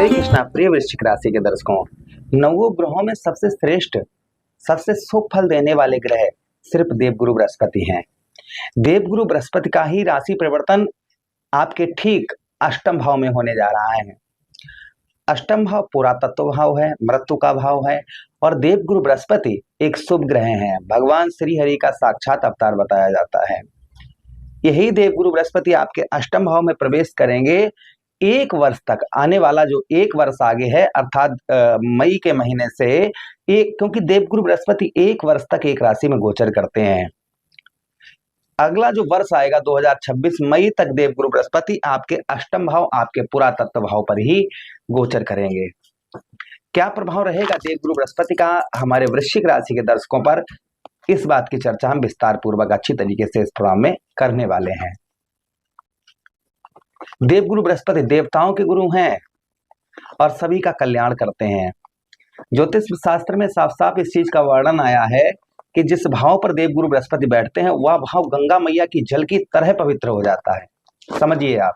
हरे कृष्णा। प्रिय वृश्चिक राशि के दर्शकों, नवों ग्रहों में सबसे श्रेष्ठ, सबसे शुभ फल देने वाले ग्रह सिर्फ देवगुरु बृहस्पति हैं। देवगुरु बृहस्पति का ही राशि परिवर्तन आपके ठीक अष्टम भाव में होने जा रहा है। अष्टम भाव पुरातत्व भाव है, मृत्यु का भाव है, और देवगुरु बृहस्पति एक शुभ ग्रह हैं। भगवान श्री हरि का साक्षात अवतार बताया जाता है। यही देवगुरु बृहस्पति आपके अष्टम भाव में प्रवेश करेंगे एक वर्ष तक। आने वाला जो एक वर्ष आगे है, अर्थात मई के महीने से क्योंकि देवगुरु बृहस्पति एक वर्ष तक एक राशि में गोचर करते हैं। अगला जो वर्ष आएगा 2026 मई तक देवगुरु बृहस्पति आपके अष्टम भाव, आपके पुरातत्व भाव पर ही गोचर करेंगे। क्या प्रभाव रहेगा देवगुरु बृहस्पति का हमारे वृश्चिक राशि के दर्शकों पर, इस बात की चर्चा हम विस्तार पूर्वक अच्छी तरीके से इस प्रोग्राम में करने वाले हैं। देवगुरु बृहस्पति देवताओं के गुरु हैं और सभी का कल्याण करते हैं। ज्योतिष शास्त्र में साफ साफ इस चीज का वर्णन आया है कि जिस भाव पर देवगुरु बृहस्पति बैठते हैं वह भाव गंगा मैया की जल की तरह पवित्र हो जाता है। समझिए आप,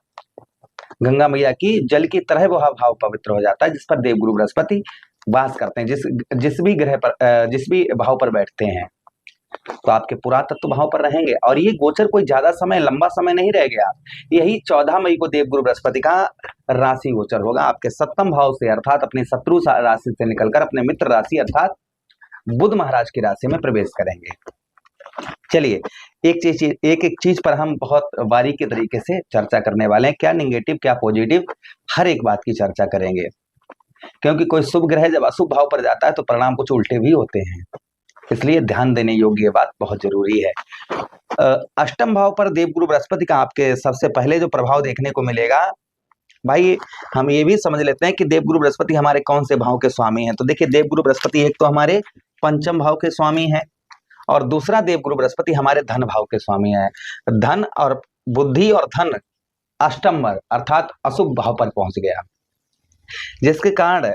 गंगा मैया की जल की तरह वह भाव पवित्र हो जाता है जिस पर देवगुरु बृहस्पति वास करते हैं, जिस भी ग्रह पर, जिस भी भाव पर बैठते हैं। तो आपके पुरातत्व भाव पर रहेंगे और ये गोचर कोई ज्यादा समय, लंबा समय नहीं रह गया। यही 14 मई को देवगुरु बृहस्पति का राशि गोचर होगा आपके सप्तम भाव से, अर्थात अपनी शत्रु राशि से निकलकर अपने मित्र राशि अर्थात बुध महाराज की राशि में प्रवेश करेंगे। चलिए एक एक चीज पर हम बहुत बारीकी तरीके से चर्चा करने वाले हैं। क्या निगेटिव, क्या पॉजिटिव, हर एक बात की चर्चा करेंगे, क्योंकि कोई शुभ ग्रह जब अशुभ भाव पर जाता है तो परिणाम कुछ उल्टे भी होते हैं, इसलिए ध्यान देने योग्य ये बात बहुत जरूरी है। अष्टम भाव पर देवगुरु बृहस्पति का आपके सबसे पहले जो प्रभाव देखने को मिलेगा, भाई हम ये भी समझ लेते हैं कि देवगुरु बृहस्पति हमारे कौन से भाव के स्वामी हैं। तो देखिए, देवगुरु बृहस्पति एक तो हमारे पंचम भाव के स्वामी हैं और दूसरा देवगुरु बृहस्पति हमारे धन भाव के स्वामी हैं। धन और बुद्धि और धन अष्टम अर्थात अशुभ भाव पर पहुंच गया, जिसके कारण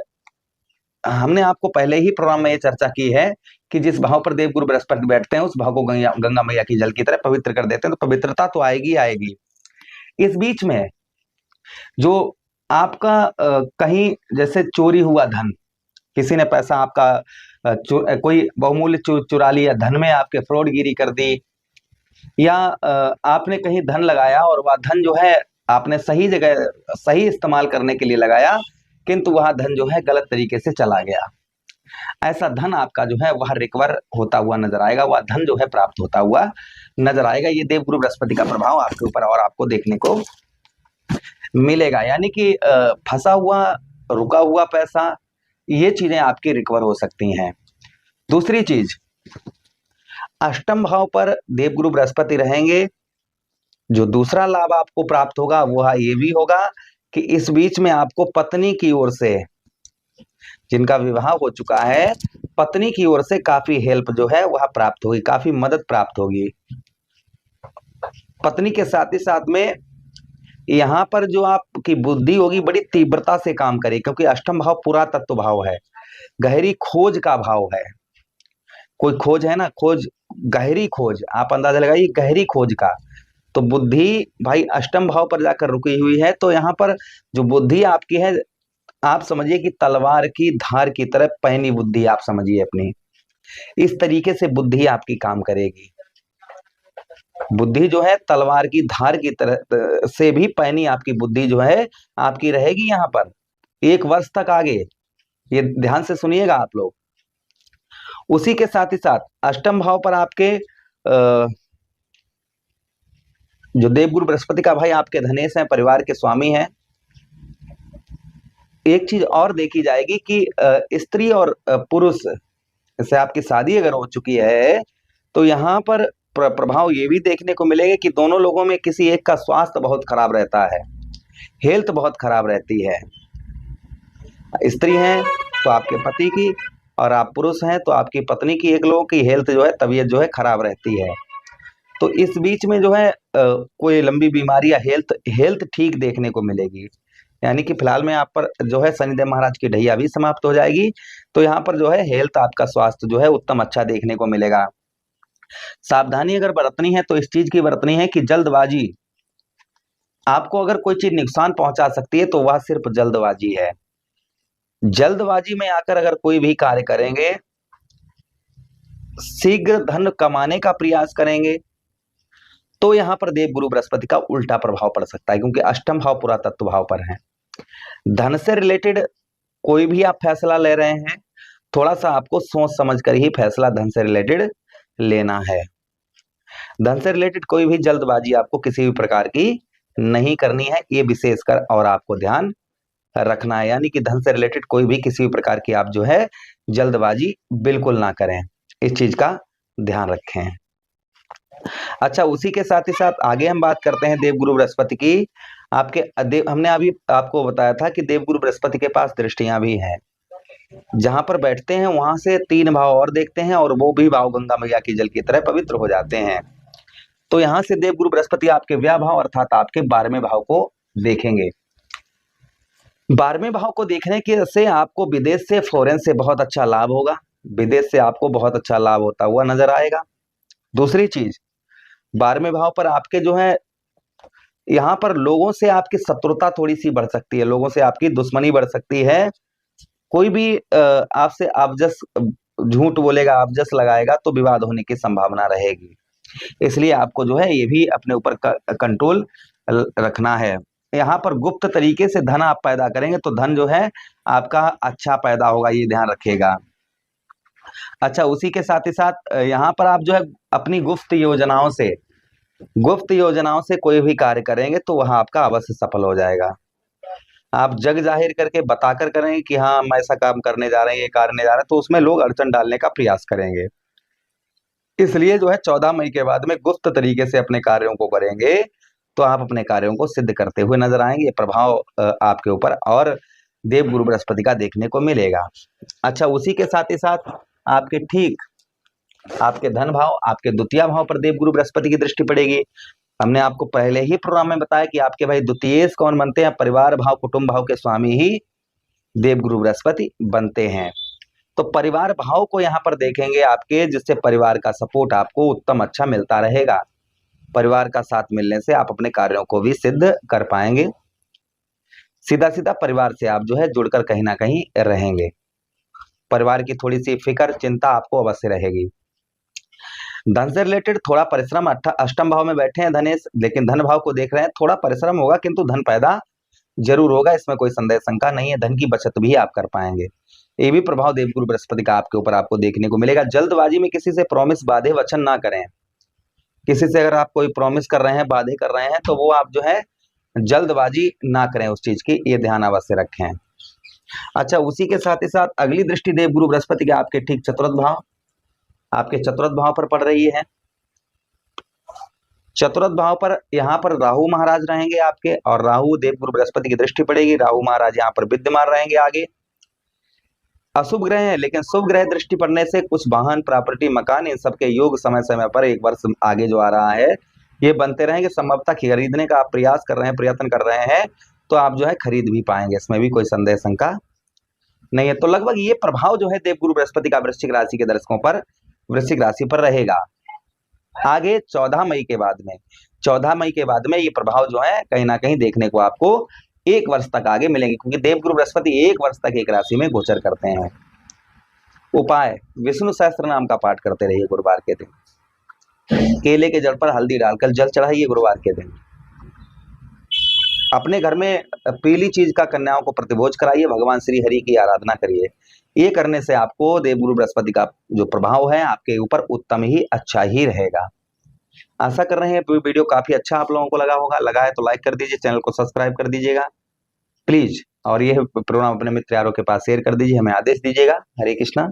हमने आपको पहले ही प्रोग्राम में ये चर्चा की है कि जिस भाव पर देवगुरु बृहस्पति बैठते हैं उस भाव को गंगा मैया की जल की तरह पवित्र कर देते हैं। तो पवित्रता तो आएगी आएगी। इस बीच में जो आपका कहीं जैसे चोरी हुआ धन, किसी ने पैसा आपका कोई बहुमूल्य चुरा लिया, धन में आपके फ्रॉडगिरी कर दी, या आपने कहीं धन लगाया और वह धन जो है आपने सही जगह सही इस्तेमाल करने के लिए लगाया, किंतु वह धन जो है गलत तरीके से चला गया। ऐसा धन आपका जो है वह रिकवर होता हुआ नजर आएगा, वह धन जो है प्राप्त होता हुआ नजर आएगा। ये देवगुरु बृहस्पति का प्रभाव आपके ऊपर और आपको देखने को मिलेगा, यानी कि फंसा हुआ, रुका हुआ पैसा, ये चीजें आपकी रिकवर हो सकती हैं। दूसरी चीज, अष्टम भाव पर देवगुरु बृहस्पति रहेंगे, जो दूसरा लाभ आपको प्राप्त होगा वह ये भी होगा कि इस बीच में आपको पत्नी की ओर से, जिनका विवाह हो चुका है, पत्नी की ओर से काफी हेल्प जो है वह प्राप्त होगी, काफी मदद प्राप्त होगी। पत्नी के साथ ही साथ में यहाँ पर जो आपकी बुद्धि होगी बड़ी तीव्रता से काम करेगी, क्योंकि अष्टम भाव पुरातत्व भाव है, गहरी खोज का भाव है। कोई खोज है ना, खोज, गहरी खोज, आप अंदाजा लगाइए गहरी खोज का। तो बुद्धि भाई अष्टम भाव पर जाकर रुकी हुई है, तो यहाँ पर जो बुद्धि आपकी है, आप समझिए कि तलवार की धार की तरह पैनी बुद्धि आप समझिए अपनी, इस तरीके से बुद्धि आपकी काम करेगी। बुद्धि जो है तलवार की धार की तरह से भी पैनी आपकी बुद्धि जो है आपकी रहेगी यहाँ पर एक वर्ष तक आगे। ये ध्यान से सुनिएगा आप लोग। उसी के साथ ही साथ अष्टम भाव पर आपके जो देवगुरु बृहस्पति का भाई आपके धनेश हैं, परिवार के स्वामी हैं। एक चीज और देखी जाएगी कि स्त्री और पुरुष से आपकी शादी अगर हो चुकी है तो यहाँ पर प्रभाव ये भी देखने को मिलेगा कि दोनों लोगों में किसी एक का स्वास्थ्य बहुत खराब रहता है, हेल्थ बहुत खराब रहती है। स्त्री हैं तो आपके पति की, और आप पुरुष हैं तो आपकी पत्नी की, एक लोगों की हेल्थ जो है, तबीयत जो है खराब रहती है। तो इस बीच में जो है कोई लंबी बीमारी या हेल्थ ठीक देखने को मिलेगी, यानी कि फिलहाल में आप पर जो है शनिदेव महाराज की ढैया भी समाप्त हो जाएगी। तो यहाँ पर जो है हेल्थ, आपका स्वास्थ्य जो है उत्तम अच्छा देखने को मिलेगा। सावधानी अगर बरतनी है तो इस चीज की बरतनी है कि जल्दबाजी, आपको अगर कोई चीज नुकसान पहुंचा सकती है तो वह सिर्फ जल्दबाजी है। जल्दबाजी में आकर अगर कोई भी कार्य करेंगे, शीघ्र धन कमाने का प्रयास करेंगे, तो यहां पर देव गुरु बृहस्पति का उल्टा प्रभाव पड़ सकता है, क्योंकि अष्टम भाव पुरातत्व भाव पर है। धन से रिलेटेड कोई भी आप फैसला ले रहे हैं, थोड़ा सा आपको सोच समझ कर ही फैसला धन से रिलेटेड लेना है। धन से रिलेटेड कोई भी जल्दबाजी आपको किसी भी प्रकार की नहीं करनी है, ये विशेषकर और आपको ध्यान रखना है। यानी कि धन से रिलेटेड कोई भी किसी भी प्रकार की आप जो है जल्दबाजी बिल्कुल ना करें, इस चीज का ध्यान रखें। अच्छा, उसी के साथ ही साथ आगे हम बात करते हैं देवगुरु बृहस्पति की। हमने अभी आपको बताया था कि देवगुरु बृहस्पति के पास दृष्टियां भी हैं, जहां पर बैठते हैं वहां से 3 भाव और देखते हैं, और वो भी भाव गंगा मैया के जल की तरह पवित्र हो जाते हैं। तो यहां से देवगुरु बृहस्पति आपके व्यय भाव अर्थात आपके 12वें भाव को देखेंगे। 12वें भाव को देखने के से आपको विदेश से, फॉरेन से बहुत अच्छा लाभ होगा। विदेश से आपको बहुत अच्छा लाभ होता हुआ नजर आएगा। दूसरी चीज, 12वें भाव पर आपके जो है, यहाँ पर लोगों से आपकी शत्रुता थोड़ी सी बढ़ सकती है, लोगों से आपकी दुश्मनी बढ़ सकती है। कोई भी आपसे आपजस झूठ बोलेगा, आपजस लगाएगा, तो विवाद होने की संभावना रहेगी। इसलिए आपको जो है ये भी अपने ऊपर कंट्रोल रखना है। यहाँ पर गुप्त तरीके से धन आप पैदा करेंगे तो धन जो है आपका अच्छा पैदा होगा, ये ध्यान रखिएगा। अच्छा, उसी के साथ ही साथ यहाँ पर आप जो है अपनी गुप्त योजनाओं से कोई भी कार्य करेंगे तो वहां आपका अवश्य सफल हो जाएगा। आप जग जाहिर करके बताकर करेंगे कि हाँ हम ऐसा काम करने जा रहे हैं, ये करने जा रहे हैं, तो उसमें लोग अड़चन डालने का प्रयास करेंगे। इसलिए जो है 14 मई के बाद में गुप्त तरीके से अपने कार्यों को करेंगे तो आप अपने कार्यों को सिद्ध करते हुए नजर आएंगे। ये प्रभाव आपके ऊपर और देव गुरु बृहस्पति का देखने को मिलेगा। अच्छा, उसी के साथ ही साथ आपके धन भाव, आपके द्वितीय भाव पर देव गुरु बृहस्पति की दृष्टि पड़ेगी। हमने आपको पहले ही प्रोग्राम में बताया कि आपके भाई द्वितीय कौन बनते हैं, परिवार भाव, कुटुंब भाव के स्वामी ही देव गुरु बृहस्पति बनते हैं। तो परिवार भाव को यहाँ पर देखेंगे आपके, जिससे परिवार का सपोर्ट आपको उत्तम अच्छा मिलता रहेगा। परिवार का साथ मिलने से आप अपने कार्यों को भी सिद्ध कर पाएंगे। सीधा सीधा परिवार से आप जो है जुड़कर कहीं ना कहीं रहेंगे। परिवार की थोड़ी सी फिक्र, चिंता आपको अवश्य रहेगी। धन से रिलेटेड थोड़ा परिश्रम, अष्टम भाव में बैठे हैं धनेश, लेकिन धन भाव को देख रहे हैं, थोड़ा परिश्रम होगा किंतु धन पैदा जरूर होगा, इसमें कोई संदेह शंका नहीं है। धन की बचत भी आप कर पाएंगे। ये भी प्रभाव देवगुरु बृहस्पति का आपके ऊपर आपको देखने को मिलेगा। जल्दबाजी में किसी से प्रॉमिस, वादे वचन ना करें। किसी से अगर आप कोई प्रॉमिस कर रहे हैं, वादे कर रहे हैं, तो वो आप जो है जल्दबाजी ना करें उस चीज की, ये ध्यान अवश्य रखें। अच्छा, उसी के साथ ही साथ अगली दृष्टि देवगुरु बृहस्पति के आपके ठीक आपके चतुर्थ भाव पर पड़ रही है। चतुर्थ भाव पर यहाँ पर राहु महाराज रहेंगे आपके, और राहु देवगुरु बृहस्पति की दृष्टि पड़ेगी। राहु महाराज यहाँ पर विद्यमान रहेंगे। आगे अशुभ ग्रह है, लेकिन शुभ ग्रह दृष्टि पड़ने से कुछ वाहन, प्रॉपर्टी, मकान, इन सब के योग समय समय पर 1 वर्ष आगे जो आ रहा है ये बनते रहेंगे। संभवतः खरीदने का आप प्रयास कर रहे हैं, प्रयत्न कर रहे हैं, तो आप जो है खरीद भी पाएंगे, इसमें भी कोई संदेह शंका नहीं है। तो लगभग ये प्रभाव जो है देवगुरु बृहस्पति का वृश्चिक राशि के दर्शकों पर, वृश्चिक राशि पर रहेगा। आगे 14 मई के बाद में ये प्रभाव जो है कहीं ना कहीं देखने को आपको 1 वर्ष तक आगे मिलेंगे, क्योंकि देवगुरु बृहस्पति 1 वर्ष तक एक राशि में गोचर करते हैं। उपाय, विष्णु सहस्त्र नाम का पाठ करते रहिए गुरुवार के दिन। केले के जड़ पर हल्दी डालकर जल चढ़ाइए गुरुवार के दिन। अपने घर में पीली चीज का कन्याओं को प्रतिभोज कराइए, भगवान श्री हरि की आराधना करिए। ये करने से आपको देवगुरु बृहस्पति का जो प्रभाव है आपके ऊपर उत्तम ही अच्छा ही रहेगा। आशा कर रहे हैं वीडियो काफी अच्छा आप लोगों को लगा होगा। लगा है तो लाइक कर दीजिए, चैनल को सब्सक्राइब कर दीजिएगा प्लीज, और यह प्रोग्राम अपने मित्र यारों के पास शेयर कर दीजिए, हमें आदेश दीजिएगा। हरे कृष्णा।